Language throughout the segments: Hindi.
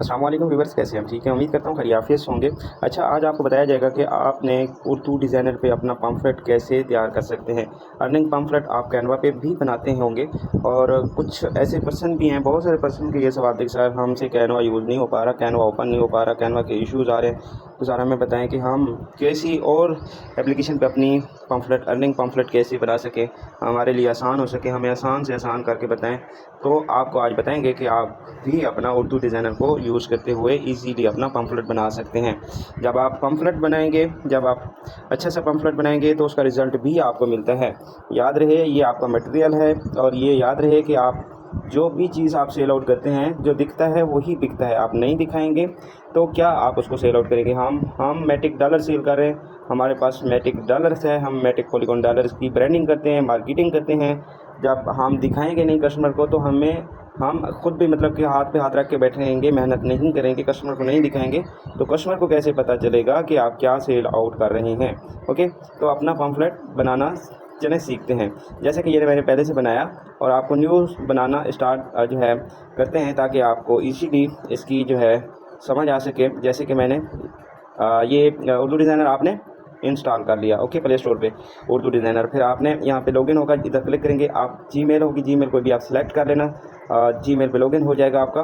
अस्सलाम वालेकुम व्यूअर्स, कैसे हैं? ठीक है, उम्मीद करता हूँ खैरियत से होंगे। अच्छा, आज आपको बताया जाएगा कि आपने उर्दू डिज़ाइनर पे अपना पम्फलेट कैसे तैयार कर सकते हैं। अर्निंग पम्फलेट आप कैनवा पे भी बनाते होंगे और कुछ ऐसे पर्सन भी हैं, बहुत सारे पर्सन के ये सवाल थे कि सर हमसे कैनवा यूज़ नहीं हो पा रहा, कैनवा ओपन नहीं हो पा रहा, कैनवा के इश्यूज़ आ रहे हैं। तो सर हमें बताएँ कि हम कैसी और एप्लीकेशन पे अपनी पम्फलेट अर्निंग पम्फलेट कैसे बना सकें, हमारे लिए आसान हो सके, हमें आसान से आसान करके बताएँ। तो आपको आज बताएँगे कि आप भी अपना उर्दू डिज़ाइनर को यूज़ करते हुए इजीली अपना पम्फलेट बना सकते हैं। जब आप पम्फलेट बनाएंगे, जब आप अच्छा सा पम्फलेट बनाएंगे तो उसका रिज़ल्ट भी आपको मिलता है। याद रहे ये आपका मटेरियल है और ये याद रहे कि आप जो भी चीज़ आप सेल आउट करते हैं, जो दिखता है वही बिकता है। आप नहीं दिखाएंगे तो क्या आप उसको सेल आउट करेंगे? हम मैटिक डॉलर सेल कर रहे हैं, हमारे पास मैटिक डॉलर्स है, हम मैटिक पॉलीगॉन डॉलर्स की ब्रांडिंग करते हैं, मार्केटिंग करते हैं। जब हम दिखाएंगे नहीं कस्टमर को तो हम खुद भी मतलब कि हाथ पे हाथ रख के बैठे रहेंगे, मेहनत नहीं करेंगे, कस्टमर को नहीं दिखाएंगे तो कस्टमर को कैसे पता चलेगा कि आप क्या सेल आउट कर रहे हैं। ओके, तो अपना पम्फलेट बनाना चलें सीखते हैं। जैसे कि ये मैंने पहले से बनाया और आपको न्यू बनाना स्टार्ट जो है करते हैं ताकि आपको इजीली इसकी जो है समझ आ सके। जैसे कि मैंने ये उर्दू डिज़ाइनर आपने इंस्टॉल कर लिया, ओके, प्ले स्टोर पे उर्दू डिज़ाइनर। फिर आपने यहाँ पे लॉगिन होगा, इधर क्लिक करेंगे, आप जीमेल होगी, जीमेल कोई भी आप सिलेक्ट कर लेना, जीमेल पे लॉगिन हो जाएगा आपका।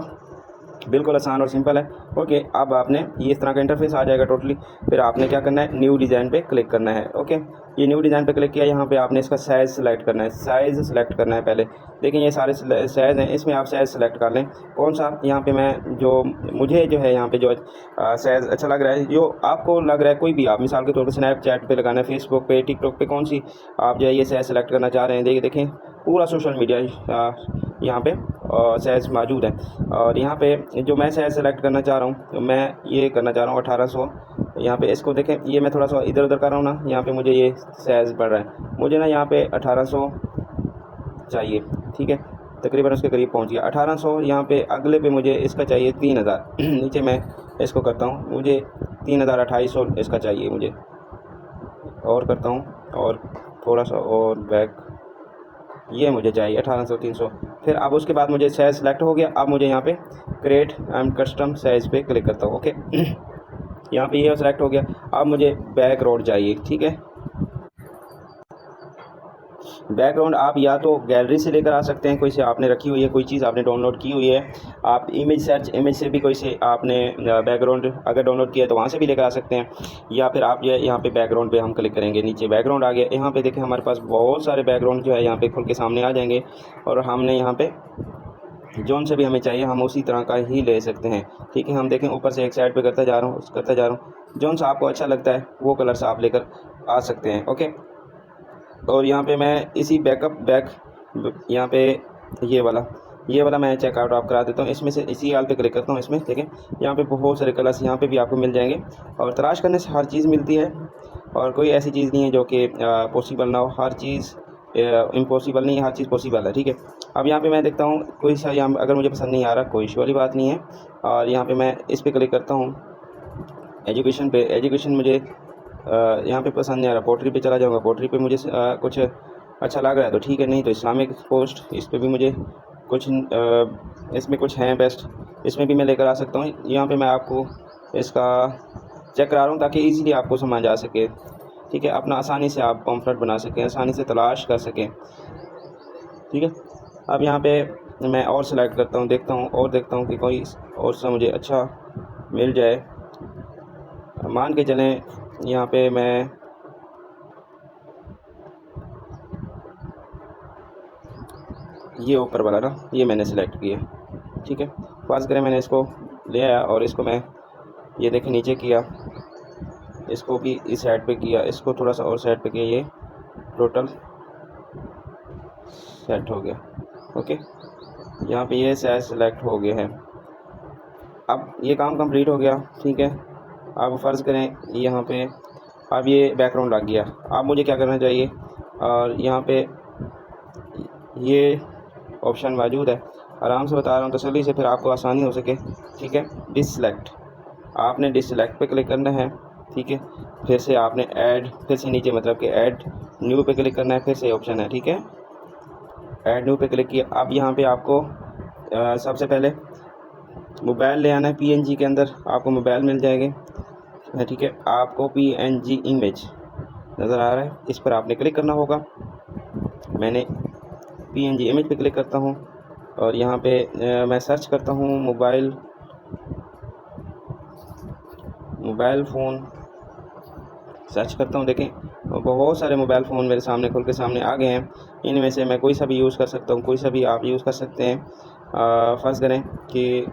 बिल्कुल आसान और सिंपल है। ओके, अब आपने ये इस तरह का इंटरफेस आ जाएगा टोटली। फिर आपने क्या करना है, न्यू डिज़ाइन पे क्लिक करना है। ओके, ये न्यू डिज़ाइन पे क्लिक किया, यहाँ पे आपने इसका साइज़ सेलेक्ट करना है, साइज़ सेलेक्ट करना है पहले। देखिए ये सारे साइज़ हैं, इसमें आप साइज़ सेलेक्ट कर लें कौन सा। यहाँ पे मैं जो मुझे जो है यहाँ पे जो साइज़ अच्छा लग रहा है, जो आपको लग रहा है कोई भी, आप मिसाल के तौर पर स्नैपचैट पे लगाना है, फेसबुक पे, टिकटॉक पे, कौन सी आप जो है ये साइज़ सेलेक्ट करना चाह रहे हैं। देखिए देखें पूरा सोशल मीडिया यहाँ पे साइज़ मौजूद है। और यहाँ पे जो मैं साइज़ सेलेक्ट करना चाह रहा हूँ, तो मैं ये करना चाह रहा हूँ 1800। यहाँ पे इसको देखें, ये मैं थोड़ा सा इधर उधर कर रहा हूँ ना, यहाँ पे मुझे ये साइज़ बढ़ रहा है, मुझे ना यहाँ पे 1800 चाहिए। ठीक है, तकरीबन उसके करीब पहुँच गया 1800। यहाँ पे अगले पे मुझे इसका चाहिए 3000 नीचे मैं इसको करता हूँ, मुझे 3028 इसका चाहिए मुझे, और करता हूँ और थोड़ा सा और बैक, ये मुझे चाहिए 1800 300। फिर अब उसके बाद मुझे साइज़ सेलेक्ट हो गया। अब मुझे यहाँ पे क्रिएट एंड कस्टम साइज़ पे क्लिक करता हूँ। ओके, यहाँ पे ये सेलेक्ट हो गया। अब मुझे बैकग्राउंड चाहिए। ठीक है, बैकग्राउंड आप या तो गैलरी से लेकर आ सकते हैं, कोई से आपने रखी हुई है, कोई चीज़ आपने डाउनलोड की हुई है। आप इमेज सर्च, इमेज से भी कोई से आपने बैकग्राउंड अगर डाउनलोड किया है तो वहाँ से भी लेकर आ सकते हैं। या फिर आप जो है यहाँ पे बैकग्राउंड पे हम क्लिक करेंगे, नीचे बैकग्राउंड आ गया। यहाँ पे देखें हमारे पास बहुत सारे बैकग्राउंड जो है यहाँ पे खुल के सामने आ जाएंगे और हमने यहाँ पे जोन से भी हमें चाहिए हम उसी तरह का ही ले सकते हैं। ठीक है, हम देखें ऊपर से एक साइड पे करता जा रहा हूँ, जोन सा आपको अच्छा लगता है वो कलर से आप लेकर आ सकते हैं। ओके, और यहाँ पे मैं इसी बैक यहाँ पे ये वाला मैं चेकआउट आप करा देता हूँ। इसमें से इसी आल पे क्लिक करता हूँ। इसमें देखें यहाँ पे बहुत सारे कलर्स यहाँ पे भी आपको मिल जाएंगे और तलाश करने से हर चीज़ मिलती है और कोई ऐसी चीज़ नहीं है जो कि पॉसिबल ना हो। हर चीज़ इम्पॉसिबल नहीं है, हर चीज़ पॉसिबल है। ठीक है, अब यहाँ पे मैं देखता हूँ कोई सा, यहाँ अगर मुझे पसंद नहीं आ रहा कोई इशू वाली बात नहीं है। और यहाँ पे मैं इस पर क्लिक करता हूँ एजुकेशन पे। एजुकेशन मुझे यहाँ पे पसंद नहीं आ रहा, पोट्री पे चला जाऊँगा। पोट्री पे मुझे कुछ अच्छा लग रहा है तो ठीक है, नहीं तो इस्लामिक पोस्ट, इस पर भी मुझे कुछ इसमें कुछ हैं बेस्ट, इसमें भी मैं लेकर आ सकता हूँ। यहाँ पे मैं आपको इसका चेक करा रहा हूँ ताकि इजीली आपको समझ आ सके। ठीक है, अपना आसानी से आप पम्फलेट बना सकें, आसानी से तलाश कर सकें। ठीक है, अब यहाँ पे मैं और सेलेक्ट करता हूँ, देखता हूँ और देखता हूँ कि कोई और सा मुझे अच्छा मिल जाए। मान के चलें यहाँ पे मैं ये ऊपर वाला ना, ये मैंने सेलेक्ट किया। ठीक है, फर्ज करें मैंने इसको ले आया और इसको मैं ये देखें नीचे किया, इसको भी इस साइड पे किया, इसको थोड़ा सा और साइड पे किया, ये टोटल सेट हो गया। ओके, यहाँ पे ये साइज सेलेक्ट हो गया है। अब ये काम कंप्लीट हो गया। ठीक है, अब फ़र्ज़ करें यहाँ पे अब ये बैकग्राउंड लग गया। अब मुझे क्या करना चाहिए, और यहाँ पे ये ऑप्शन मौजूद है, आराम से बता रहा हूँ तसल्ली से, फिर आपको आसानी हो सके। ठीक है, डिसलेक्ट, आपने डिसलेक्ट पे क्लिक करना है। ठीक है, फिर से आपने ऐड, फिर से नीचे मतलब कि ऐड न्यू पे क्लिक करना है, फिर से ऑप्शन है। ठीक है, ऐड न्यू पे क्लिक किया। अब यहाँ पे आपको सबसे पहले मोबाइल ले आना है PNG के अंदर, आपको मोबाइल मिल जाएंगे, ठीक है। आपको PNG इमेज नज़र आ रहा है, इस पर आपने क्लिक करना होगा। मैंने PNG इमेज पे क्लिक करता हूँ और यहाँ पे मैं सर्च करता हूँ मोबाइल फ़ोन सर्च करता हूँ। देखें बहुत सारे मोबाइल फ़ोन मेरे सामने खुल के सामने आ गए हैं। इनमें से मैं कोई सा भी यूज़ कर सकता हूँ, कोई सा भी आप यूज़ कर सकते हैं। फ़र्ज़ करें कि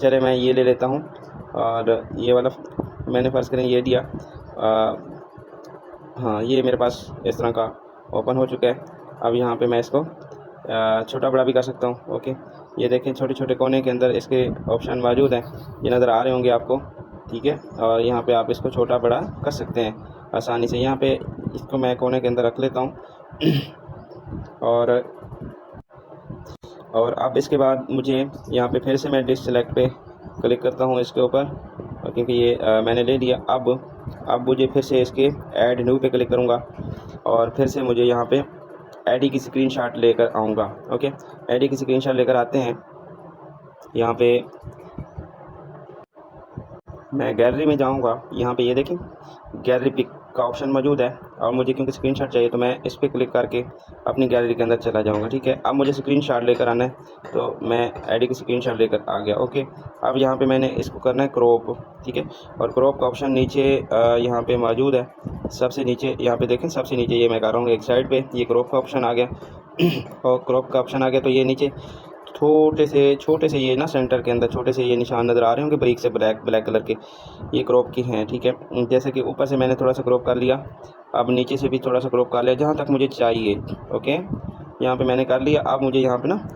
चले मैं ये ले लेता हूँ और ये वाला मैंने फ़र्ज़ करें ये दिया। हाँ, ये मेरे पास इस तरह का ओपन हो चुका है। अब यहाँ पे मैं इसको छोटा बड़ा भी कर सकता हूँ। ओके, ये देखें छोटे छोटे कोने के अंदर इसके ऑप्शन मौजूद हैं, ये नज़र आ रहे होंगे आपको, ठीक है। और यहाँ पे आप इसको छोटा बड़ा कर सकते हैं आसानी से। यहाँ पे इसको मैं कोने के अंदर रख लेता हूँ और अब इसके बाद मुझे यहाँ पे फिर से मैं डिश सेलेक्ट पे क्लिक करता हूँ इसके ऊपर, क्योंकि ये मैंने ले लिया। अब मुझे फिर से इसके ऐड न्यू पे क्लिक करूँगा और फिर से मुझे यहाँ पे आईडी की स्क्रीनशॉट लेकर आऊँगा। ओके, आईडी की स्क्रीनशॉट लेकर आते हैं। यहाँ पे मैं गैलरी में जाऊँगा, यहाँ पे ये देखें गैलरी पिक का ऑप्शन मौजूद है और मुझे क्योंकि स्क्रीनशॉट चाहिए तो मैं इस पर क्लिक करके अपनी गैलरी के अंदर चला जाऊँगा, ठीक है। अब मुझे स्क्रीनशॉट लेकर आना है तो मैं आईडी की स्क्रीनशॉट लेकर आ गया। ओके, अब यहाँ पे मैंने इसको करना है क्रॉप, ठीक है। और क्रॉप का ऑप्शन नीचे यहाँ पे मौजूद है, सबसे नीचे यहाँ पे देखें, सबसे नीचे ये मैं कर रहा हूँ एक साइड पे, ये क्रॉप का ऑप्शन आ गया और क्रॉप का ऑप्शन आ गया तो ये नीचे छोटे से ये ना सेंटर के अंदर छोटे से ये निशान नज़र आ रहे होंगे ब्रिक से, ब्लैक कलर के, ये क्रॉप की हैं, ठीक है। जैसे कि ऊपर से मैंने थोड़ा सा क्रॉप कर लिया, अब नीचे से भी थोड़ा सा क्रॉप कर लिया जहाँ तक मुझे चाहिए। ओके, यहाँ पे मैंने कर लिया। अब मुझे यहाँ पे ना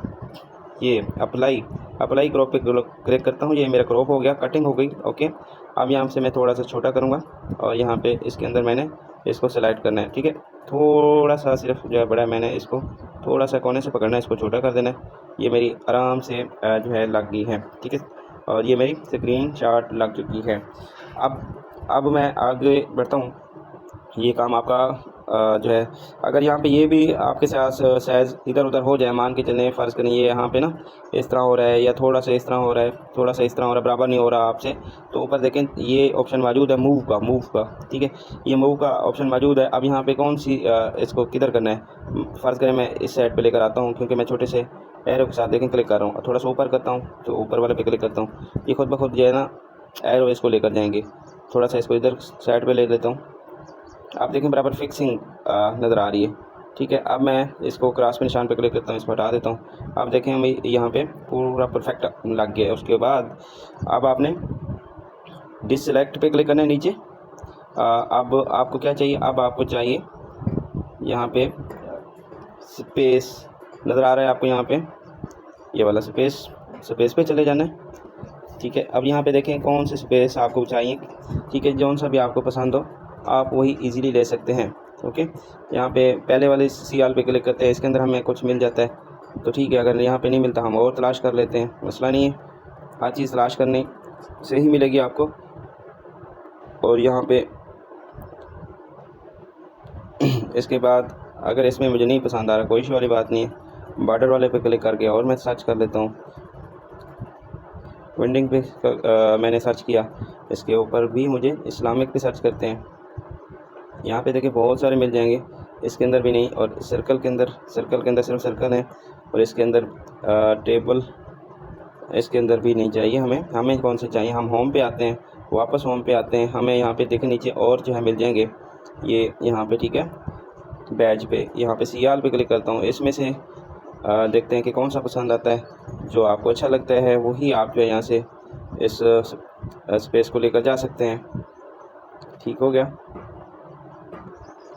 ये अप्लाई क्रॉप पे क्लिक करता हूँ, ये मेरा क्रॉप हो गया, कटिंग हो गई। ओके, अब यहाँ से मैं थोड़ा सा छोटा करूँगा और यहाँ पे इसके अंदर मैंने इसको सेलेक्ट करना है, ठीक है। थोड़ा सा सिर्फ जो है बड़ा, मैंने इसको थोड़ा सा कोने से पकड़ना है, इसको छोटा कर देना है। ये मेरी आराम से जो है लग गई है, ठीक है। और ये मेरी स्क्रीनशॉट लग चुकी है। अब मैं आगे बढ़ता हूँ। ये काम आपका जो है, अगर यहाँ पे ये भी आपके साथ साइज़ इधर उधर हो जाए, मान के चलें फ़र्ज़ करें ये यहाँ पे ना इस तरह हो रहा है या थोड़ा सा इस तरह हो रहा है, थोड़ा सा इस तरह हो रहा है, बराबर नहीं हो रहा आपसे, तो ऊपर देखें ये ऑप्शन मौजूद है मूव का, ठीक है। ये मूव का ऑप्शन मौजूद है। अब यहाँ पे कौन सी इसको किधर करना है, फ़र्ज़ करें मैं इस साइड पर लेकर आता हूँ, क्योंकि मैं छोटे से एरो के साथ देखें क्लिक कर रहा हूँ, थोड़ा सा ऊपर करता हूँ तो ऊपर वाले पे क्लिक करता हूँ, ये खुद ब खुद जो है ना एरो इसको लेकर जाएंगे। थोड़ा सा इसको इधर साइड पे ले लेता हूँ, आप देखें बराबर फिक्सिंग नज़र आ रही है, ठीक है। अब मैं इसको क्रॉस पे निशान पे क्लिक करता हूँ, इसको हटा देता हूँ। अब देखें हमें यहाँ पे पूरा परफेक्ट लग गया है। उसके बाद अब आपने डिससेलेक्ट पे क्लिक करना है नीचे। अब आपको क्या चाहिए, अब आपको चाहिए यहाँ पे स्पेस नज़र आ रहा है आपको, यहाँ पे ये वाला स्पेस पे चले जाना है, ठीक है। अब यहाँ पे देखें कौन सी स्पेस आपको चाहिए, ठीक है। जौन सा भी आपको पसंद हो आप वही इजीली ले सकते हैं। ओके, यहाँ पे पहले वाले CL पे क्लिक करते हैं, इसके अंदर हमें कुछ मिल जाता है तो ठीक है, अगर यहाँ पे नहीं मिलता हम और तलाश कर लेते हैं, मसला नहीं है। हर चीज़ तलाश करने से ही मिलेगी आपको। और यहाँ पे इसके बाद अगर इसमें मुझे नहीं पसंद आ रहा, कोई इशू वाली बात नहीं है, बॉर्डर वाले पे क्लिक करके और मैं सर्च कर लेता हूँ। वेंडिंग पे मैंने सर्च किया, इसके ऊपर भी मुझे इस्लामिक पे सर्च करते हैं, यहाँ पे देखिए बहुत सारे मिल जाएंगे, इसके अंदर भी नहीं। और सर्कल के अंदर सिर्फ सर्कल है, और इसके अंदर टेबल, इसके अंदर भी नहीं चाहिए हमें कौन से चाहिए। हम होम पे आते हैं, वापस होम पे आते हैं, हमें यहाँ पे देखें नीचे और जो है मिल जाएंगे ये यहाँ पे, ठीक है। बैच पे यहाँ पे CL पे क्लिक करता हूँ, इसमें से देखते हैं कि कौन सा पसंद आता है, जो आपको अच्छा लगता है वही आप जो है यहाँ से इस स्पेस को लेकर जा सकते हैं। ठीक हो गया।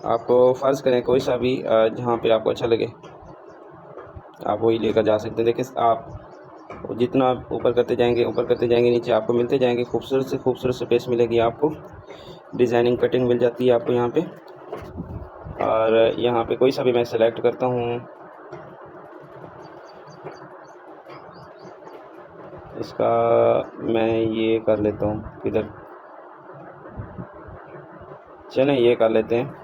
आपको फ़र्ज़ करें कोई सा भी जहाँ पे आपको अच्छा लगे आप वही लेकर जा सकते हैं। देखिए आप जितना ऊपर करते जाएंगे नीचे आपको मिलते जाएंगे खूबसूरत से खूबसूरत स्पेस मिलेगी आपको, डिज़ाइनिंग कटिंग मिल जाती है आपको यहाँ पे। और यहाँ पे कोई सा भी मैं सेलेक्ट करता हूँ, इसका मैं ये कर लेता हूँ, किधर चलें ये कर लेते हैं।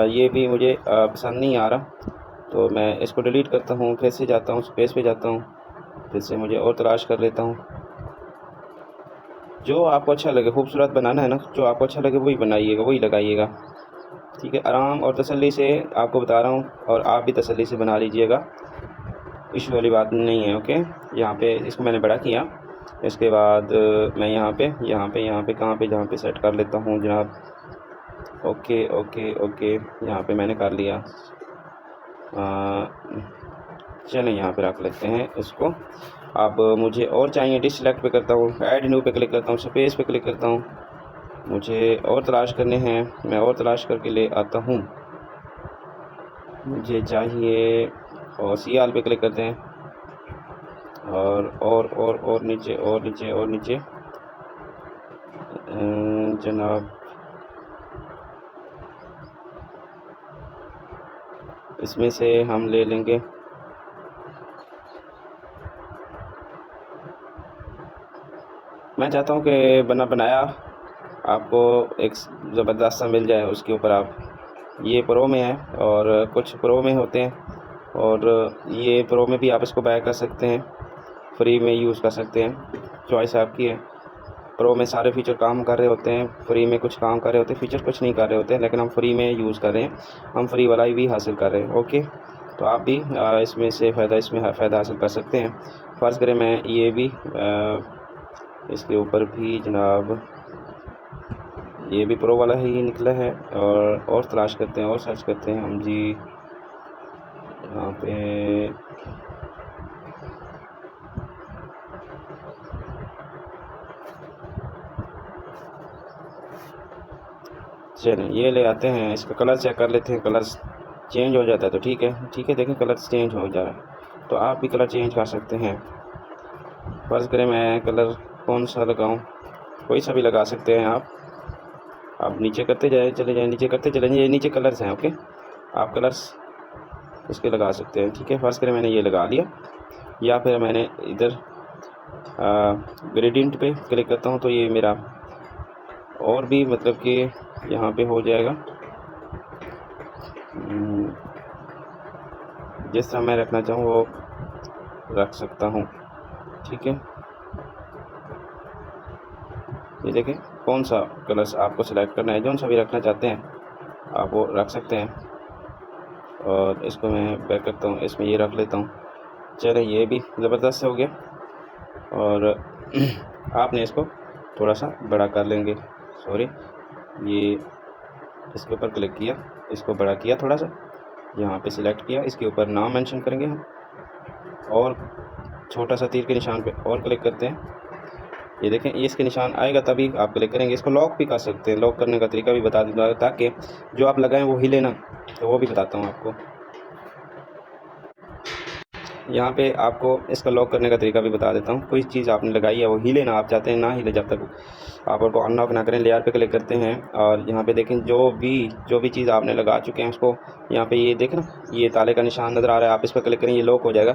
ये भी मुझे पसंद नहीं आ रहा तो मैं इसको डिलीट करता हूँ, फिर से जाता हूँ स्पेस पे जाता हूँ, फिर से मुझे और तलाश कर लेता हूँ। जो आपको अच्छा लगे, खूबसूरत बनाना है ना, जो आपको अच्छा लगे वही बनाइएगा, वही लगाइएगा, ठीक है। आराम और तसल्ली से आपको बता रहा हूँ, और आप भी तसल्ली से बना लीजिएगा, इशू वाली बात नहीं है। ओके, यहाँ पे इसको मैंने बड़ा किया। इसके बाद मैं यहाँ पे कहाँ पे जहाँ पे सेट कर लेता हूँ जनाब। ओके ओके ओके, यहाँ पे मैंने कर लिया। चलें यहाँ पे रख लेते हैं इसको। अब मुझे और चाहिए, डिश सेलेक्ट पे करता हूँ, ऐड न्यू पे क्लिक करता हूँ, स्पेस पे क्लिक करता हूँ। मुझे और तलाश करने हैं, मैं और तलाश करके ले आता हूँ। मुझे चाहिए, और सी आल पे क्लिक करते हैं, और नीचे और नीचे और नीचे जनाब। इसमें से हम ले लेंगे, मैं चाहता हूँ कि बनाया आपको एक ज़बरदस्त सा मिल जाए। उसके ऊपर आप, ये प्रो में है और कुछ प्रो में होते हैं, और ये प्रो में भी आप इसको बाय कर सकते हैं, फ्री में यूज़ कर सकते हैं, चॉइस आपकी है। प्रो में सारे फीचर काम कर रहे होते हैं, फ्री में कुछ काम कर रहे होते हैं, फीचर कुछ नहीं कर रहे होते हैं, लेकिन हम फ्री में यूज़ कर रहे हैं, हम फ्री वाला ही भी हासिल कर रहे हैं। ओके, तो आप भी इसमें से फ़ायदा हासिल कर सकते हैं। फ़र्ज़ करें मैं ये भी इसके ऊपर भी जनाब, ये भी प्रो वाला ही निकला है, और तलाश करते हैं और सर्च करते हैं हम जी। यहाँ पे चलें ये ले आते हैं, इसका कलर चेक कर लेते हैं, कलर चेंज हो जाता है तो ठीक है, ठीक है। देखें कलर चेंज हो जा रहा है, तो आप भी कलर चेंज कर सकते हैं। फ़र्ज़ करें मैं कलर कौन सा लगाऊं, कोई सा भी लगा सकते हैं आप नीचे करते जाए, चले जाएँ, नीचे करते चले जाएँ, ये नीचे कलर्स हैं। ओके, आप कलर्स इसके लगा सकते हैं, ठीक है। फ़र्ज़ करें मैंने ये लगा लिया, या फिर मैंने इधर ग्रेडियंट पे क्लिक करता हूँ, तो ये मेरा और भी मतलब कि यहाँ पे हो जाएगा। जिस तरह मैं रखना चाहूँ वो रख सकता हूँ, ठीक है। ये देखें कौन सा कलर्स आपको सिलेक्ट करना है, जो सा भी रखना चाहते हैं आप वो रख सकते हैं। और इसको मैं बैक करता हूँ, इसमें ये रख लेता हूँ। चले ये भी ज़बरदस्त हो गया, और आपने इसको थोड़ा सा बड़ा कर लेंगे, सॉरी, ये इसके ऊपर क्लिक किया, इसको बड़ा किया थोड़ा सा, यहाँ पे सिलेक्ट किया, इसके ऊपर नाम मेंशन करेंगे हम, और छोटा सा तीर के निशान पे और क्लिक करते हैं। ये देखें ये इसके निशान आएगा तभी आप क्लिक करेंगे। इसको लॉक भी कर सकते हैं, लॉक करने का तरीका भी बता दूँगा, ताकि जो आप लगाएं वो हिले ना, तो वो भी बताता हूँ आपको। यहाँ पे आपको इसका लॉक करने का तरीका भी बता देता हूँ। कोई चीज़ आपने लगाई है वो हिले ना, आप चाहते हैं ना हिले जब तक आप उसको अनलॉक ना करें। लेयर पे क्लिक करते हैं, और यहाँ पे देखें जो भी चीज़ आपने लगा चुके हैं उसको, यहाँ पे ये देखें ना, ये ताले का निशान नज़र आ रहा है, आप इस पर क्लिक करें, ये लॉक हो जाएगा।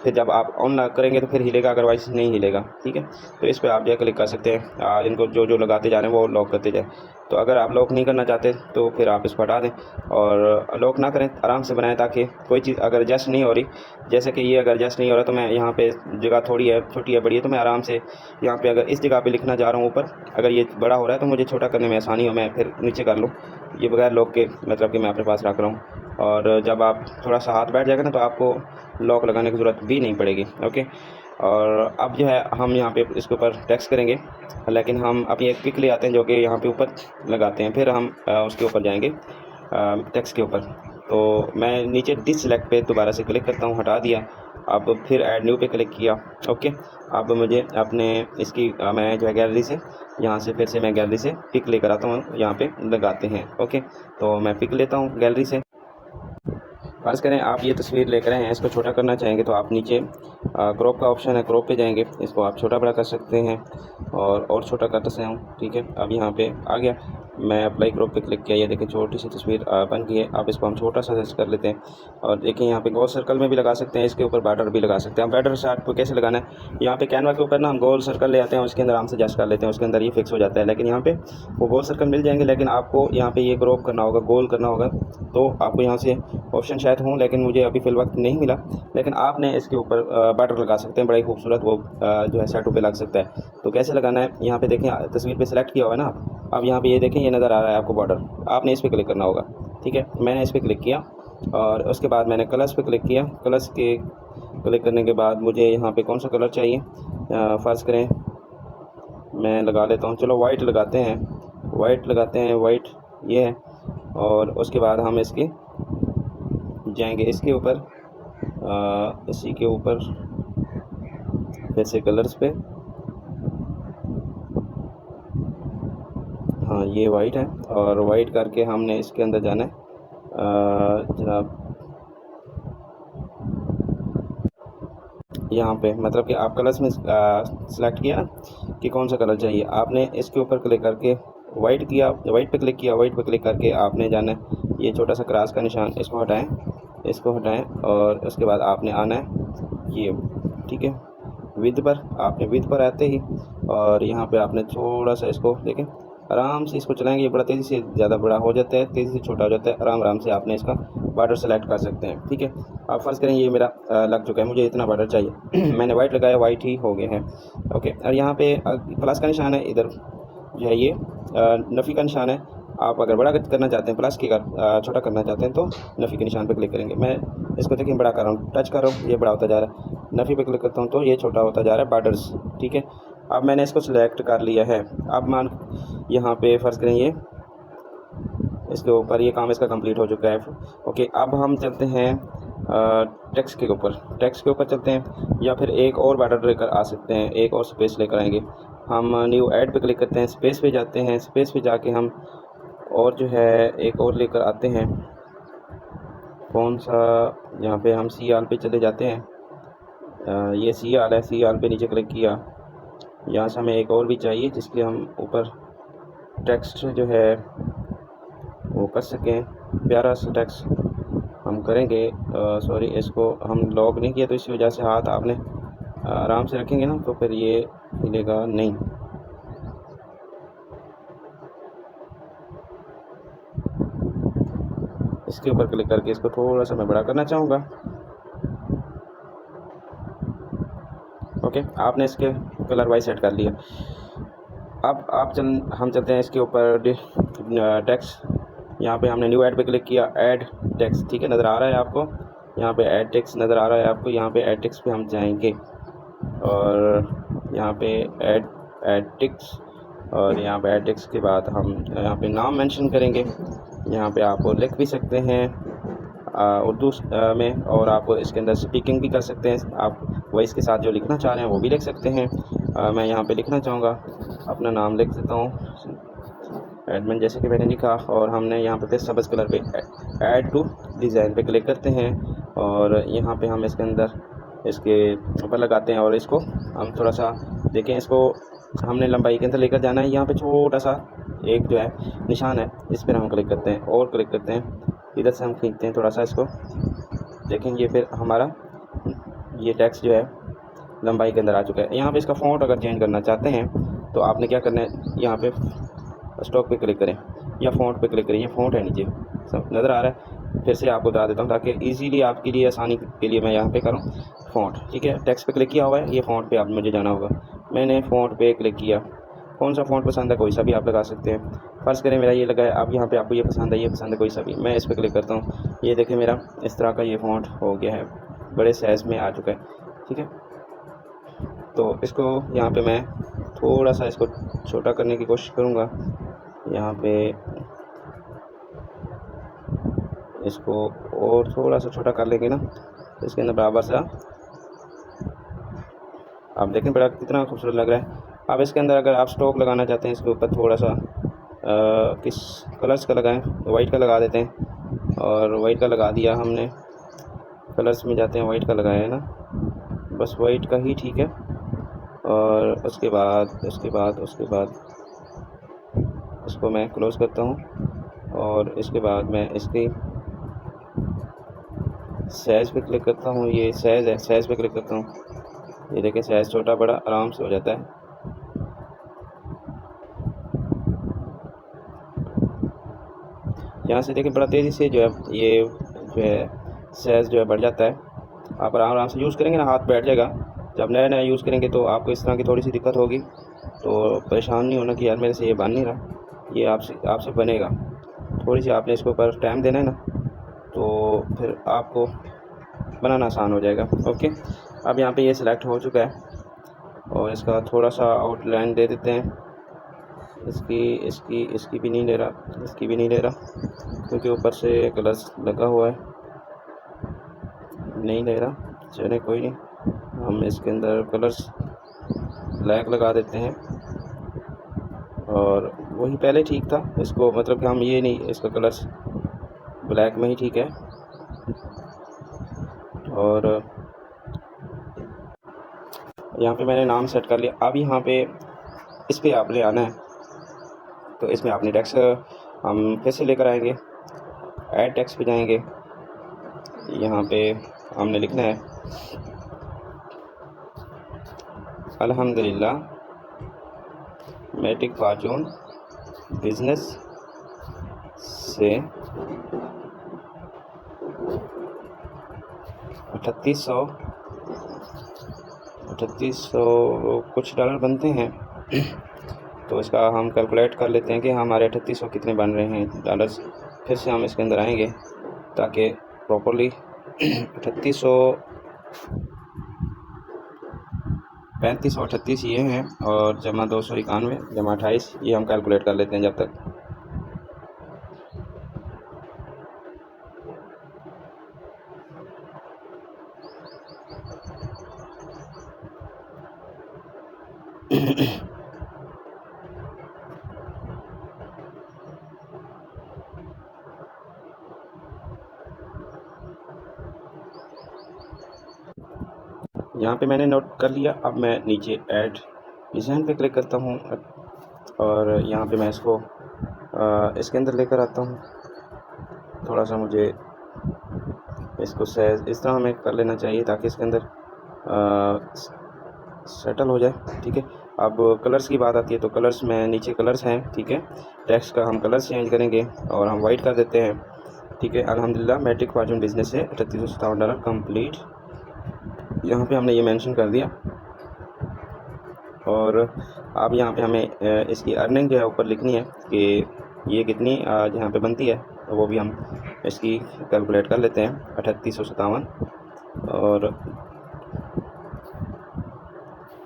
फिर जब आप ऑन लॉक करेंगे तो फिर हिलेगा, अदरवाइज नहीं हिलेगा, ठीक है। तो इस पर आप जो क्लिक कर सकते हैं, इनको जो लगाते जा रहे हैं वो लॉक करते जाए। तो अगर आप लॉक नहीं करना चाहते तो फिर आप इसको हटा दें, और लॉक ना करें, आराम से बनाएं, ताकि कोई चीज़ अगर एडजस्ट नहीं हो रही, जैसे कि ये अगर एडजस्ट नहीं हो रहा, तो मैं यहाँ पे जगह थोड़ी है, छोटी है, बड़ी है, तो मैं आराम से यहाँ पे अगर इस जगह पे लिखना चाह रहा हूँ ऊपर, अगर ये बड़ा हो रहा है तो मुझे छोटा करने में आसानी हो, मैं फिर नीचे कर लूँ। ये बगैर लॉक के मतलब कि मैं अपने पास रख रहा हूँ, और जब आप थोड़ा सा हाथ बैठ जाएगा ना तो आपको लॉक लगाने की ज़रूरत भी नहीं पड़ेगी। ओके, और अब जो है हम यहाँ पे इसके ऊपर टेक्स्ट करेंगे, लेकिन हम अपनी एक पिक ले आते हैं जो कि यहाँ पे ऊपर लगाते हैं, फिर हम उसके ऊपर जाएंगे टेक्स्ट के ऊपर। तो मैं नीचे डिस सेलेक्ट पे दोबारा से क्लिक करता हूँ, हटा दिया। अब फिर ऐड न्यू पे क्लिक किया। ओके, अब मुझे अपने इसकी मैं जो है गैलरी से, यहाँ से फिर से मैं गैलरी से पिक लेकर आता हूँ, यहाँ पे लगाते हैं। ओके, तो मैं पिक लेता हूँ गैलरी से। फ़र्ज़ करें आप ये तस्वीर लेकर आए हैं, इसको छोटा करना चाहेंगे तो आप नीचे क्रॉप का ऑप्शन है, क्रॉप पे जाएंगे, इसको आप छोटा बड़ा कर सकते हैं, और छोटा करते हैं, ठीक है। अब यहाँ पे आ गया, मैं अप्लाई क्रॉप पे क्लिक किया, ये देखिए छोटी सी तस्वीर बन गई है। अब इसको हम छोटा सा साइज कर लेते हैं और देखिए यहाँ पे गोल सर्कल में भी लगा सकते हैं, इसके ऊपर बॉर्डर भी लगा सकते हैं। हम बॉर्डर चार्ट को कैसे लगाना है, यहाँ पे कैनवा के ऊपर ना हम गोल सर्कल ले आते हैं, उसके अंदर आराम से एडजस्ट कर लेते हैं, उसके अंदर ये फिक्स हो जाता है। लेकिन यहाँ पे वो गोल सर्कल मिल जाएंगे, लेकिन आपको यहाँ पे ये क्रॉप करना होगा, गोल करना होगा। तो आपको यहाँ से ऑप्शन शायद हों, लेकिन मुझे अभी फिल वक्त नहीं मिला। लेकिन आपने इसके ऊपर बॉर्डर लगा सकते हैं, बड़ा ही खूबसूरत, वो जो है शर्टों पे लग सकता है। तो कैसे लगाना है, यहाँ पे देखें तस्वीर पे सेलेक्ट किया हुआ है ना आप, अब यहाँ पे ये देखें, ये नज़र आ रहा है आपको बॉर्डर, आपने इस पर क्लिक करना होगा। ठीक है, मैंने इस पर क्लिक किया और उसके बाद मैंने कलर्स पे क्लिक किया। कलर्स के क्लिक करने के बाद मुझे यहाँ पे कौन सा कलर चाहिए, फ़र्ज़ करें मैं लगा लेता हूँ, चलो वाइट लगाते हैं, वाइट लगाते हैं, वाइट ये है। और उसके बाद हम इसके जाएंगे इसके ऊपर, इसी के ऊपर फिर से कलर्स पे, हाँ ये वाइट है, और वाइट करके हमने इसके अंदर जाना है जनाब, यहाँ पे मतलब कि आप कलर्स में सेलेक्ट किया ना कि कौन सा कलर चाहिए, आपने इसके ऊपर क्लिक करके वाइट किया, वाइट पे क्लिक किया, वाइट पे क्लिक करके आपने जाना है ये छोटा सा क्रॉस का निशान, इसको हटाएं, इसको हटाएं और उसके बाद आपने आना है ये, ठीक है, विद पर, आपने विद पर आते ही और यहाँ पे आपने थोड़ा सा इसको देखें, आराम से इसको चलाएंगे, ये बड़ा तेज़ी से ज़्यादा बड़ा हो जाता है, तेज़ी से छोटा हो जाता है, आराम आराम से आपने इसका बॉर्डर सेलेक्ट कर सकते हैं। ठीक है, आप फ़र्ज़ करें ये मेरा लग चुका है, मुझे इतना बॉर्डर चाहिए मैंने वाइट लगाया, वाइट ही हो गए हैं। ओके, और यहाँ पे प्लस का निशान है, इधर जो है ये नफ़ी का निशान है। आप अगर बड़ा करना चाहते हैं, प्लस की अगर छोटा करना चाहते हैं तो नफ़ी के निशान पर क्लिक करेंगे। मैं इसको देखिए बड़ा कर रहा हूँ, टच कर रहा हूँ, ये बड़ा होता जा रहा है, नफ़ी पे क्लिक करता हूँ तो ये छोटा होता जा रहा है बॉर्डर्स। ठीक है, अब मैंने इसको सिलेक्ट कर लिया है। अब मान यहाँ पे फ़र्ज़ करें ये इसके ऊपर ये काम इसका कंप्लीट हो चुका है। ओके, अब हम चलते हैं टेक्स्ट के ऊपर, टेक्स्ट के ऊपर चलते हैं, या फिर एक और बॉर्डर लेकर आ सकते हैं, एक और स्पेस लेकर आएंगे। हम न्यू ऐड पे क्लिक करते हैं, स्पेस पे जाते हैं, स्पेस पे जाके हम और जो है एक और लेकर आते हैं, कौन सा, यहाँ पे हम सी आल पे चले जाते हैं, ये सी आल है, सी आल पे नीचे क्लिक किया, यहाँ से हमें एक और भी चाहिए जिसके हम ऊपर टेक्स्ट जो है वो कर सकें, प्यारा सा टेक्स्ट हम करेंगे। सॉरी, इसको हम लॉक नहीं किया तो इसी वजह से हाथ आपने आराम से रखेंगे ना तो फिर ये हिलेगा नहीं। इसके ऊपर क्लिक करके इसको थोड़ा सा मैं बड़ा करना चाहूँगा। ओके, आपने इसके कलर वाइज सेट कर लिया। अब हम चलते हैं इसके ऊपर टेक्स्ट, यहाँ पे हमने न्यू ऐड पे क्लिक किया, ऐड टेक्स्ट, ठीक है, नज़र आ रहा है आपको, यहाँ पे ऐड टेक्स्ट नज़र आ रहा है आपको, यहाँ पे ऐड टेक्स्ट पे हम जाएंगे और यहाँ पे ऐड टेक्स्ट, और यहाँ पे ऐड टेक्स्ट के बाद हम यहाँ पे नाम मेंशन करेंगे। यहाँ पे आप लिख भी सकते हैं उर्दू में, और आप इसके अंदर स्पीकिंग भी कर सकते हैं, आप वॉइस के साथ जो लिखना चाह रहे हैं वो भी लिख सकते हैं। मैं यहाँ पे लिखना चाहूँगा, अपना नाम लिख देता हूँ एडमिन जैसे कि मैंने लिखा, और हमने यहाँ पे फिर सब्ज़ कलर पे ऐड टू डिज़ाइन पे क्लिक करते हैं और यहाँ पे हम इसके अंदर इसके ऊपर लगाते हैं और इसको हम थोड़ा सा देखें, इसको हमने लंबाई के अंदर लेकर जाना है। यहाँ पे छोटा सा एक जो है निशान है, इस पर हम क्लिक करते हैं और क्लिक करते हैं, इधर से हम खींचते हैं थोड़ा सा इसको, देखेंगे फिर हमारा ये टेक्स्ट जो है लंबाई के अंदर आ चुका है। यहाँ पे इसका फ़ॉन्ट अगर चेंज करना चाहते हैं तो आपने क्या करना है, यहाँ पे स्टॉक पे क्लिक करें या फ़ॉन्ट पे क्लिक करें, ये फ़ॉन्ट है नीचे सब नज़र आ रहा है। फिर से आपको बता देता हूँ ताकि इजीली आपके लिए आसानी के लिए मैं यहाँ पे करूँ फ़ॉन्ट, ठीक है, टेक्स्ट पे क्लिक किया हुआ है, ये फ़ॉन्ट पे आप मुझे जाना होगा, मैंने फ़ॉन्ट पे क्लिक किया, कौन सा फ़ॉन्ट पसंद है कोई सा भी आप लगा सकते हैं। फ़र्ज़ करें मेरा ये लगा है, अब यहाँ पे आपको ये पसंद है, ये पसंद है कोई सा भी, मैं इस पर क्लिक करता हूँ, ये देखें मेरा इस तरह का ये फ़ॉन्ट हो गया है, बड़े साइज़ में आ चुका है। ठीक है, तो इसको यहाँ पे मैं थोड़ा सा इसको छोटा करने की कोशिश करूँगा, यहाँ पे इसको और थोड़ा सा छोटा कर लेंगे ना, इसके अंदर बराबर सा आप देखें बड़ा कितना खूबसूरत लग रहा है। अब इसके अंदर अगर आप स्टॉक लगाना चाहते हैं, इसके ऊपर थोड़ा सा किस कलर्स का लगाएं, वाइट का लगा देते हैं, और वाइट का लगा दिया हमने, कलर्स में जाते हैं, वाइट का लगाया है ना, बस वाइट का ही ठीक है। और उसके बाद इसको मैं क्लोज़ करता हूँ और इसके बाद मैं इसकी साइज़ पे क्लिक करता हूँ। ये साइज़ है, साइज़ पे क्लिक करता हूँ। ये देखें साइज़ छोटा बड़ा आराम से हो जाता है। यहाँ से देखें बड़ा तेज़ी से जो है ये जो है साइज़ जो है बढ़ जाता है। आप आराम आराम से यूज़ करेंगे ना, हाथ बैठ जाएगा। जब नया नया यूज़ करेंगे तो आपको इस तरह की थोड़ी सी दिक्कत होगी, तो परेशान नहीं होना कि यार मेरे से ये बन नहीं रहा। ये आपसे बनेगा। थोड़ी सी आपने इसके ऊपर टाइम देना है ना, तो फिर आपको बनाना आसान हो जाएगा। ओके, अब यहाँ पे ये सिलेक्ट हो चुका है और इसका थोड़ा सा आउटलाइन दे देते हैं। इसकी भी नहीं ले रहा, इसकी भी नहीं ले रहा क्योंकि ऊपर से कलर्स लगा हुआ है, नहीं ले रहा। चलिए कोई नहीं, हम इसके अंदर कलर्स ब्लैक लगा देते हैं और वही पहले ठीक था। इसको मतलब कि हम ये नहीं, इसका कलर्स ब्लैक में ही ठीक है। और यहाँ पे मैंने नाम सेट कर लिया। अब यहाँ पे इस पर आपने आना है, तो इसमें आपने टेक्स्ट हम फिर से लेकर आएंगे, ऐड टेक्स्ट पे जाएंगे। यहाँ पे हमने लिखना है अल्हम्दुलिल्लाह मैट्रिक फॉर्चून बिजनेस से 3800 कुछ डॉलर बनते हैं। तो इसका हम कैलकुलेट कर लेते हैं कि हमारे 3800 कितने बन रहे हैं डॉलर्स। फिर से हम इसके अंदर आएंगे ताकि प्रॉपरली 3538 ये हैं और जमा 291 जमा 28 ये हम कैलकुलेट कर लेते हैं जब तक। यहाँ पे मैंने नोट कर लिया। अब मैं नीचे ऐड डिज़ाइन पे क्लिक करता हूँ और यहाँ पे मैं इसको इसके अंदर लेकर आता हूँ। थोड़ा सा मुझे इसको साइज इस तरह हमें कर लेना चाहिए ताकि इसके अंदर सेटल हो जाए। ठीक है, अब कलर्स की बात आती है तो कलर्स में नीचे कलर्स हैं। ठीक है, टेक्स्ट का हम कलर्स चेंज करेंगे और हम वाइट कर देते हैं। ठीक है, अल्हम्दुलिल्लाह मैट्रिक फॉर्चून बिजनेस से $3857 कंप्लीट, यहाँ पे हमने ये मेंशन कर दिया। और अब यहाँ पे हमें इसकी अर्निंग जो है ऊपर लिखनी है कि ये कितनी यहाँ पे बनती है, तो वो भी हम इसकी कैलकुलेट कर लेते हैं। 3857 और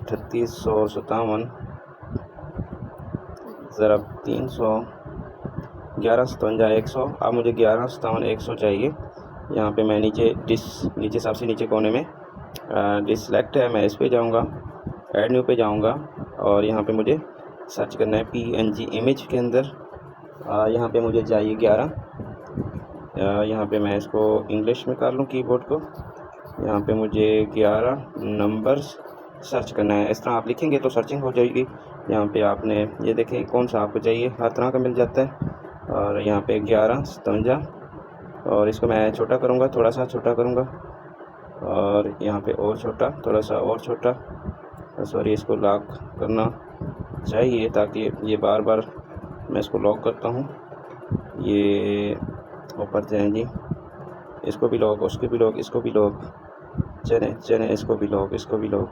3857 ज़रा 300 1157 अब मुझे 1157 चाहिए। यहाँ पे मैं नीचे सबसे नीचे कोने में डिसलेक्ट है, मैं इस पे जाऊँगा, ऐड न्यू पे जाऊँगा और यहाँ पे मुझे सर्च करना है PNG इमेज के अंदर। यहाँ पे मुझे चाहिए 11। यहाँ पे मैं इसको इंग्लिश में कर लूँ कीबोर्ड को। यहाँ पे मुझे 11 नंबर्स सर्च करना है। इस तरह आप लिखेंगे तो सर्चिंग हो जाएगी। यहाँ पे आपने ये देखें कौन सा आपको चाहिए, हर तरह का मिल जाता है। और यहाँ पे 1157 और इसको मैं छोटा करूँगा, थोड़ा सा छोटा करूँगा और यहाँ पे और छोटा, थोड़ा सा और छोटा। सॉरी, इसको लॉक करना चाहिए ताकि ये बार बार मैं इसको लॉक करता हूँ, ये ऊपर जाएँ जी। इसको भी लॉक, उसको भी लॉक, इसको भी लॉक, चले इसको भी लॉक, इसको भी लॉक,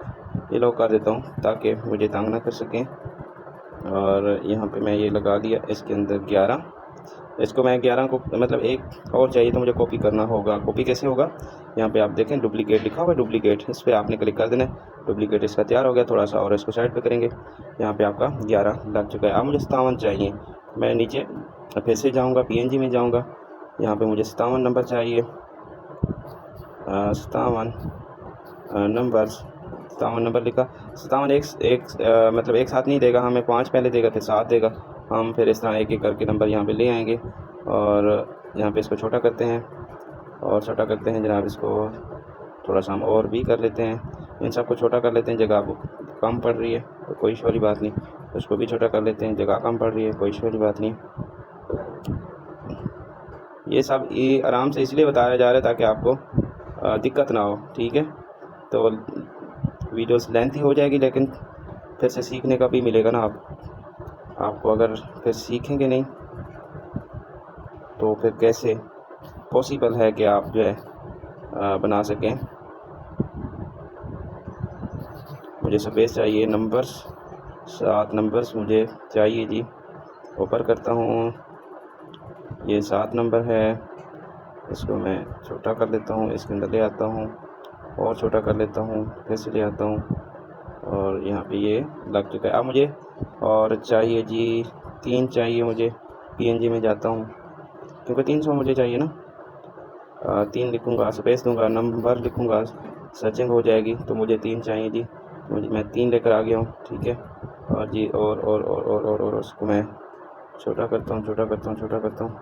ये लॉक कर देता हूँ ताकि मुझे तंग ना कर सकें। और यहाँ पे मैं ये लगा दिया इसके अंदर 11। इसको मैं 11 को मतलब एक और चाहिए तो मुझे कॉपी करना होगा। कॉपी कैसे होगा, यहाँ पे आप देखें डुप्लीकेट लिखा हुआ है, डुप्लीकेट, इस पर आपने क्लिक कर देना है। डुप्लीकेट इसका तैयार हो गया। थोड़ा सा और इसको साइड पे करेंगे, यहाँ पे आपका 11 लग चुका है। अब मुझे 57 चाहिए। मैं नीचे फिर से जाऊँगा, PNG में जाऊँगा, यहाँ पर मुझे 57 नंबर चाहिए। 57 नंबर लिखा। 57 एक मतलब एक साथ नहीं देगा, हमें 5 पहले देगा फिर 7 देगा। हम फिर इस तरह एक एक करके नंबर यहाँ पे ले आएंगे और यहाँ पे इसको छोटा करते हैं और छोटा करते हैं जनाब। इसको थोड़ा सा हम और भी कर लेते हैं, इन सबको छोटा कर लेते हैं। जगह आपको कम पड़ रही है तो कोई वाली बात नहीं, उसको भी छोटा कर लेते हैं, जगह कम पड़ रही है, कोई इशू वाली बात नहीं। ये सब ये आराम से इसलिए बताया जा रहा है ताकि आपको दिक्कत ना हो, ठीक है। तो वीडियोस लेंथी हो जाएगी, लेकिन फिर से सीखने का भी मिलेगा ना आपको। अगर फिर सीखेंगे नहीं तो फिर कैसे पॉसिबल है कि आप जो है बना सकें। मुझे स्पेस चाहिए, नंबर्स 7 नंबर्स मुझे चाहिए जी। ऊपर करता हूँ, ये 7 नंबर है, इसको मैं छोटा कर लेता हूँ, इसके अंदर ले आता हूँ और छोटा कर लेता हूँ, फिर से ले आता हूँ और यहाँ पे ये लग चुका है। अब मुझे और चाहिए जी 3 चाहिए मुझे। PNG में जाता हूँ क्योंकि 300 मुझे चाहिए ना। 3 लिखूँगा, स्पेस दूँगा, नंबर लिखूँगा, सर्चिंग हो जाएगी। तो मुझे 3 चाहिए जी, मैं 3 लेकर आ गया हूँ, ठीक है। और जी और उसको मैं छोटा करता हूँ, छोटा करता हूँ, छोटा करता हूँ,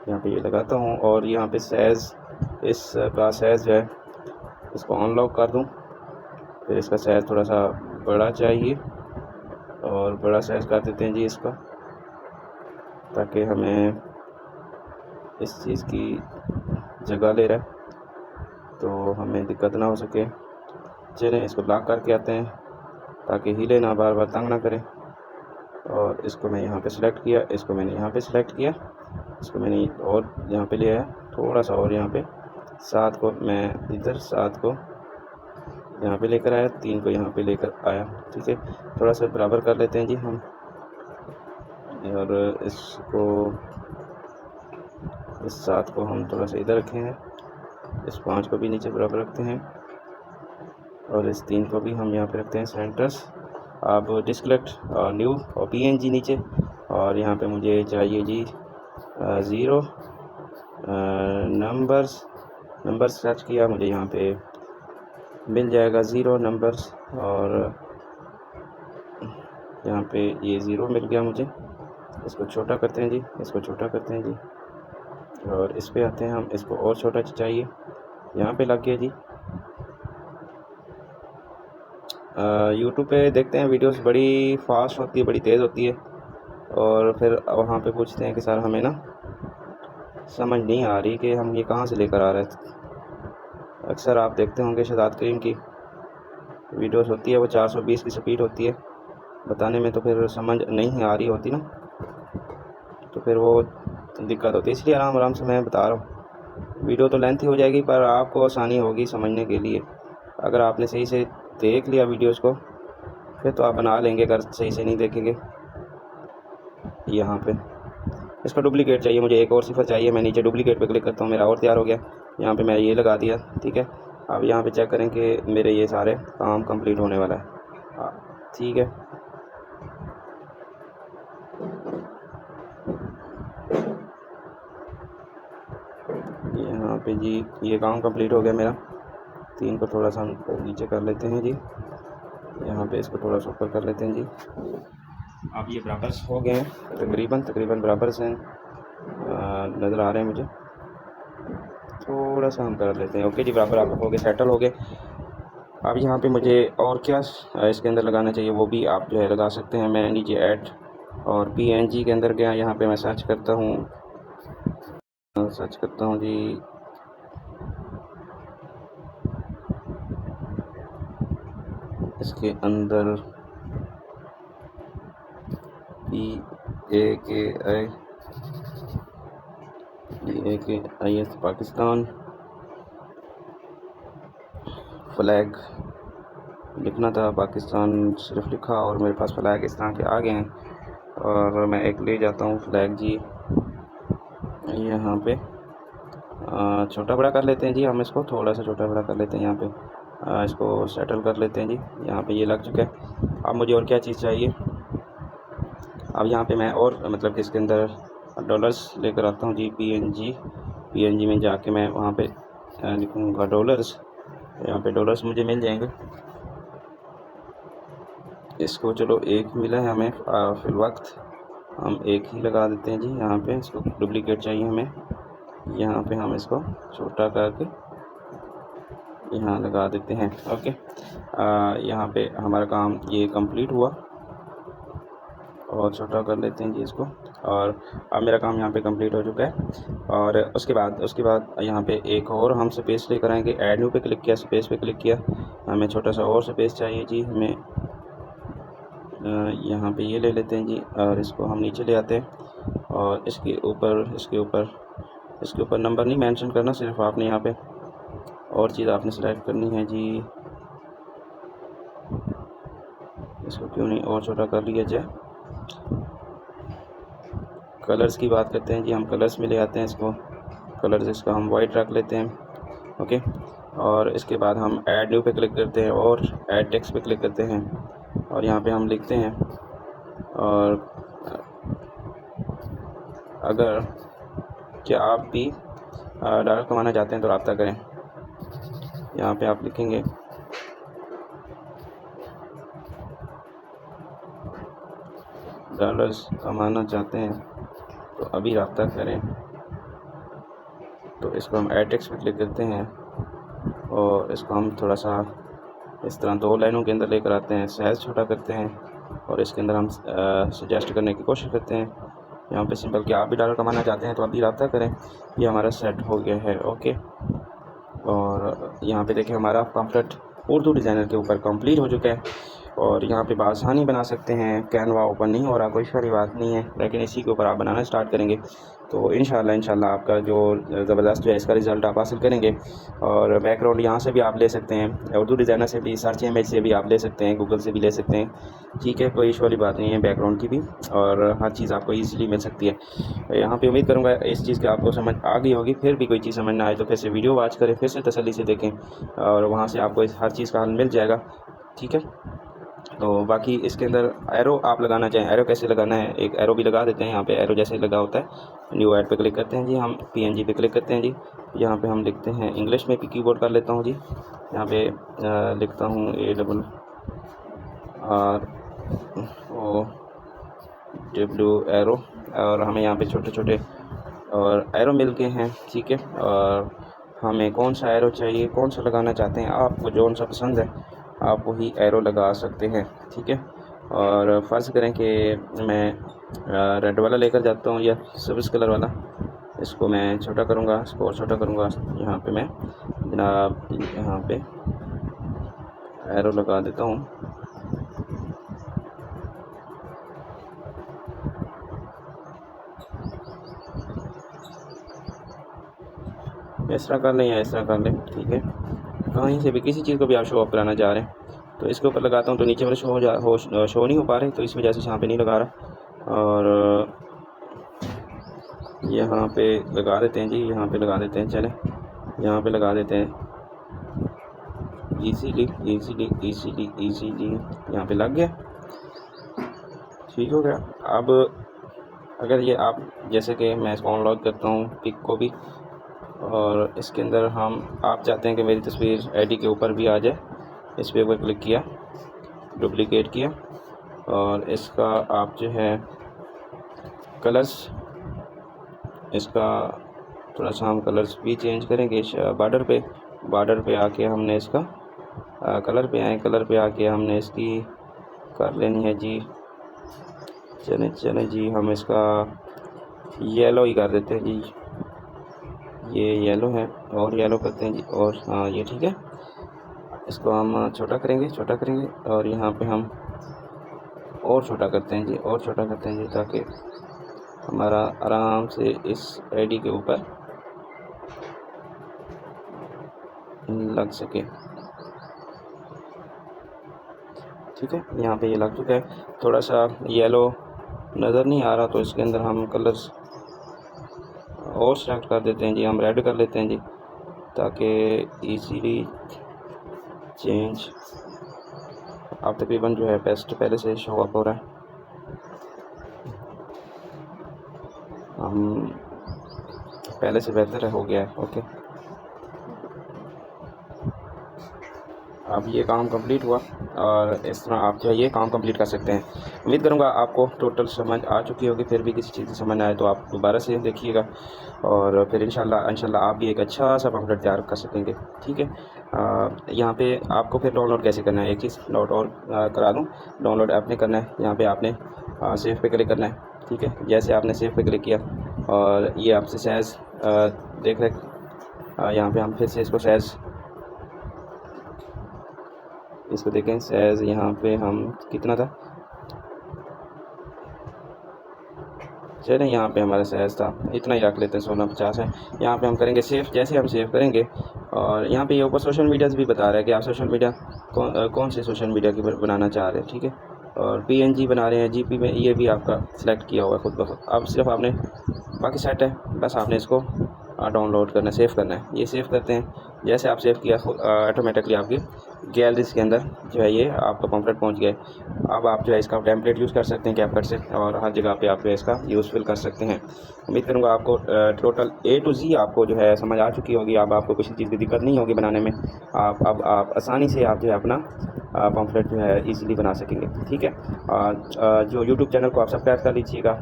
यहाँ पे ये लगाता हूँ। और यहाँ पे साइज़, इसका साइज़ जो है इसको अनलॉक कर दूँ। फिर इसका साइज़ थोड़ा सा बड़ा चाहिए और बड़ा साइज़ कर देते हैं जी इसका, ताकि हमें इस चीज़ की जगह ले रहा है तो हमें दिक्कत ना हो सके। चलें इसको लॉक करके आते हैं ताकि हिले ना, बार बार तंग ना करें। और इसको मैं यहाँ पे सिलेक्ट किया, इसको मैंने यहाँ पे सिलेक्ट किया, इसको मैंने और यहाँ पे ले आया थोड़ा सा, और यहाँ पे 7 को मैं इधर 7 को यहाँ पे लेकर आया, 3 को यहाँ पे लेकर आया, ठीक है। थोड़ा सा बराबर कर लेते हैं जी हम। और इसको इस 7 को हम थोड़ा सा इधर रखे हैं, इस 5 को भी नीचे बराबर रखते हैं और इस 3 को भी हम यहाँ पे रखते हैं सेंटर्स। अब डिस्कलेक्ट और न्यू और PNG नीचे, और यहाँ पे मुझे चाहिए जी 0 नंबर्स सर्च किया, मुझे यहाँ पे मिल जाएगा 0 नंबर्स। और यहाँ पे ये 0 मिल गया मुझे। इसको छोटा करते हैं जी, इसको छोटा करते हैं जी, और इस पे आते हैं हम, इसको और छोटा चाहिए, यहाँ पे लग गया जी। यूट्यूब पे देखते हैं वीडियोस बड़ी फास्ट होती है, बड़ी तेज़ होती है, और फिर वहाँ पे पूछते हैं कि सर हमें ना समझ नहीं आ रही कि हम ये कहाँ से लेकर आ रहे थे। अक्सर आप देखते होंगे शहजाद करीम की वीडियोस होती है, वो 420 की स्पीड होती है, बताने में तो फिर समझ नहीं आ रही होती ना, तो फिर वो दिक्कत होती है। इसलिए आराम आराम से मैं बता रहा हूँ। वीडियो तो लेंथी हो जाएगी पर आपको आसानी होगी समझने के लिए। अगर आपने सही से देख लिया वीडियोस को फिर तो आप बना लेंगे, अगर सही से नहीं देखेंगे। यहाँ पे इसका डुप्लीकेट चाहिए मुझे, एक और सिफर चाहिए। मैं नीचे डुप्लीकेट पे क्लिक करता हूँ, मेरा और तैयार हो गया। यहाँ पे मैं ये लगा दिया, ठीक है। अब यहाँ पे चेक करें कि मेरे ये सारे काम कंप्लीट होने वाला है, ठीक है। यहाँ पे जी ये काम कंप्लीट हो गया मेरा। 3 को थोड़ा सा हम नीचे कर लेते हैं जी, यहाँ पे इसको थोड़ा सा ऊपर कर लेते हैं जी। अब ये बराबर हो गए हैं, तकरीबन बराबर से नज़र आ रहे हैं मुझे। थोड़ा सा हम कर लेते हैं, ओके जी, बराबर आप हो गए, सेटल हो गए। अब यहाँ पे मुझे और क्या इसके अंदर लगाना चाहिए वो भी आप जो है लगा सकते हैं। मैं नीचे ऐड और PNG के अंदर गया, यहाँ पे मैं सर्च करता हूँ जी इसके अंदर PAKIS पाकिस्तान फ्लैग लिखना था, पाकिस्तान सिर्फ लिखा और मेरे पास फ्लैग इस तरह के आ गए हैं। और मैं एक ले जाता हूँ फ्लैग जी, यहाँ पे छोटा बड़ा कर लेते हैं जी हम, इसको थोड़ा सा छोटा बड़ा कर लेते हैं। यहाँ पे इसको सेटल कर लेते हैं जी, यहाँ पे ये लग चुका है। अब मुझे और क्या चीज़ चाहिए, अब यहाँ पे मैं और मतलब कि इसके अंदर डॉलर्स लेकर आता हूँ जी। PNG में जाके मैं वहाँ पे लिखूँगा डॉलर्स, यहाँ पे डॉलर्स मुझे मिल जाएंगे। इसको चलो एक मिला है हमें, फिल वक्त हम एक ही लगा देते हैं जी। यहाँ पे इसको डुप्लीकेट चाहिए हमें, यहाँ पे हम इसको छोटा करके यहाँ लगा देते हैं, ओके। यहाँ पे हमारा काम ये कंप्लीट हुआ। और छोटा कर लेते हैं जी इसको। और अब मेरा काम यहाँ पे कंप्लीट हो चुका है। और उसके बाद यहाँ पे एक और हम स्पेस लेकर आएंगे। ऐड न्यू पे क्लिक किया, स्पेस पे क्लिक किया, हमें छोटा सा और स्पेस चाहिए जी। हमें यहाँ पे ये ले लेते हैं जी, और इसको हम नीचे ले आते हैं। और इसके ऊपर नंबर नहीं मेंशन करना, सिर्फ आपने यहाँ पे और चीज़ आपने सेलेक्ट करनी है जी। इसको क्यों नहीं और छोटा कर लिया जाए। कलर्स की बात करते हैं जी, हम कलर्स में ले आते हैं इसको। कलर्स इसका हम वाइट रख लेते हैं, ओके। और इसके बाद हम ऐड न्यू पे क्लिक करते हैं और ऐड टेक्स्ट पे क्लिक करते हैं, और यहाँ पे हम लिखते हैं। और अगर क्या आप भी डॉलर कमाना चाहते हैं तो रब्ता करें, यहाँ पे आप लिखेंगे डॉलर्स कमाना चाहते हैं तो अभी रब्ता करें। तो इसको हम ऐड टेक्स्ट पे क्लिक करते हैं और इसको हम थोड़ा सा इस तरह 2 लाइनों के अंदर लेकर आते हैं, साइज़ छोटा करते हैं और इसके अंदर हम सजेस्ट करने की कोशिश करते हैं। यहाँ पे सिंपल कि आप भी डॉलर कमाना चाहते हैं तो अभी रब्ता करें। ये हमारा सेट हो गया है, ओके। और यहाँ पे देखिए हमारा पम्फलेट उर्दू डिज़ाइनर के ऊपर कंप्लीट हो चुका है। और यहाँ पे बासानी बना सकते हैं, कैनवा ओपन नहीं हो रहा, कोई सारी बात नहीं है, लेकिन इसी के ऊपर आप बनाना स्टार्ट करेंगे तो इंशाल्लाह आपका जो ज़बरदस्त जो है इसका रिज़ल्ट आप हासिल करेंगे। और बैकग्राउंड यहाँ से भी आप ले सकते हैं, उर्दू डिज़ाइनर से भी, सर्च इमेज से भी आप ले सकते हैं, गूगल से भी ले सकते हैं, ठीक है, कोई इशू वाली बात नहीं है बैकग्राउंड की भी। और हर चीज़ आपको ईज़िली मिल सकती है। यहाँ पे उम्मीद करूँगा इस चीज़ की आपको समझ आ गई होगी। फिर भी कोई चीज़ समझ ना आए तो फिर से वीडियो वॉच करें, फिर से तसल्ली से देखें, और वहाँ से आपको हर चीज़ का हल मिल जाएगा, ठीक है। तो बाकी इसके अंदर एरो आप लगाना चाहें, एरो कैसे लगाना है, एक एरो भी लगा देते हैं। यहाँ पे एरो जैसे लगा होता है, न्यू ऐड पे क्लिक करते हैं जी, हम PNG पे क्लिक करते हैं जी। यहाँ पे हम लिखते हैं इंग्लिश में, कीबोर्ड कर लेता हूँ जी। यहाँ पे लिखता हूँ ARROW एरो, और हमें यहाँ पे छोटे छोटे और एरो मिल गए हैं, ठीक है। और हमें कौन सा एरो चाहिए, कौन सा लगाना चाहते हैं, आपको जो सा पसंद है आप वही एरो लगा सकते हैं, ठीक है। और फ़र्ज़ करें कि मैं रेड वाला लेकर जाता हूँ या सब्ज़ कलर वाला, इसको मैं छोटा करूँगा, इसको और छोटा करूँगा। यहाँ पे मैं जनाब यहाँ पे एरो लगा देता हूँ। इस तरह कर लें या इस तरह कर लें, ठीक है। कहीं से भी किसी चीज़ को भी आप शो ऑफ कराना चाह रहे हैं तो इसके ऊपर लगाता हूँ तो नीचे वाले शो नहीं हो पा रहे, तो इस वजह से यहाँ पे नहीं लगा रहा। और यहाँ पे लगा देते हैं जी, यहाँ पे लगा देते हैं, चलें यहाँ पे लगा देते हैं। इजीली यहाँ पे लग गया, ठीक हो गया। अब अगर ये आप जैसे कि मैं इसको अनलॉक करता हूँ पिक को भी, और इसके अंदर आप चाहते हैं कि मेरी तस्वीर आईडी के ऊपर भी आ जाए, इस पर क्लिक किया, डुप्लीकेट किया, और इसका आप जो है कलर्स, इसका थोड़ा सा हम कलर्स भी चेंज करेंगे। बॉर्डर पे आके हमने इसका कलर पे आके हमने इसकी कर लेनी है जी। चलें जी, हम इसका येलो ही कर देते हैं जी, ये येलो है, और येलो करते हैं जी। और हाँ ये ठीक है, इसको हम छोटा करेंगे और यहाँ पे हम और छोटा करते हैं जी, ताकि हमारा आराम से इस आईडी के ऊपर लग सके, ठीक है। यहाँ पे ये लग चुका है। थोड़ा सा येलो नज़र नहीं आ रहा तो इसके अंदर हम कलर्स और सेलेक्ट कर देते हैं जी, हम रेड कर लेते हैं जी, ताकि इजीली चेंज अब तकरीबन जो है बेस्ट पहले से शो अप हो रहा है। हम पहले से बेहतर हो गया है, ओके। अब ये काम कंप्लीट हुआ, और इस तरह आप जो है ये काम कंप्लीट कर सकते हैं। उम्मीद करूँगा आपको टोटल समझ आ चुकी होगी। फिर भी किसी चीज़ की समझ ना आए तो आप दोबारा से देखिएगा, और फिर इंशाल्लाह आप भी एक अच्छा सा पम्फलेट तैयार कर सकेंगे, ठीक है। यहाँ पे आपको फिर डाउनलोड कैसे करना है, एक चीज़ नोट और करा दूँ, डाउनलोड आपने करना है। यहाँ पे आपने सेव पे क्लिक करना है। ठीक है, जैसे आपने सेव पे क्लिक किया और ये आपसे साइज़ देख रहे यहाँ पे हम फिर से इसको साइज़ इसको देखें साइज़ यहाँ पे हम कितना था, चलें यहाँ पे हमारा साइज़ था इतना ही रख लेते हैं 1650 है। यहाँ पे हम करेंगे सेव। जैसे हम सेव करेंगे और यहाँ पे ये ऊपर सोशल मीडियाज़ भी बता रहा है कि आप सोशल मीडिया कौन से सोशल मीडिया की बनाना चाह रहे हैं। ठीक है, और PNG बना रहे हैं GP में, ये भी आपका सिलेक्ट किया हुआ है खुद ब खुद। अब सिर्फ आपने बाकी सेट है, बस आपने इसको डाउनलोड करना है, सेव करना है। ये सेव करते हैं, जैसे आप सेव किया ऑटोमेटिकली आपकी गैलरीज के अंदर जो है ये आपका पम्फलेट पहुंच गया। अब आप जो है इसका टेम्पलेट यूज़ कर सकते हैं कैपकट से और हर जगह पे आप इसका यूज़फुल कर सकते हैं। उम्मीद करूँगा आपको टोटल A to Z आपको जो है समझ आ चुकी होगी। अब आपको किसी चीज़ की दिक्कत नहीं होगी बनाने में। आप आसानी से आप जो है अपना पम्फलेट जो है ईज़िली बना सकेंगे। ठीक है, जो यूट्यूब चैनल को आप सब्सक्राइब कर लीजिएगा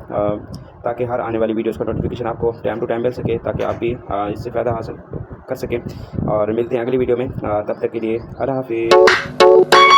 ताकि हर आने वाली वीडियोज़ का नोटिफिकेशन आपको टाइम टू टाइम मिल सके, ताकि आप भी इससे फ़ायदा हासिल कर सकें। और मिलते हैं अगली वीडियो में, तब तक के लिए अल्लाह हाफ़िज़।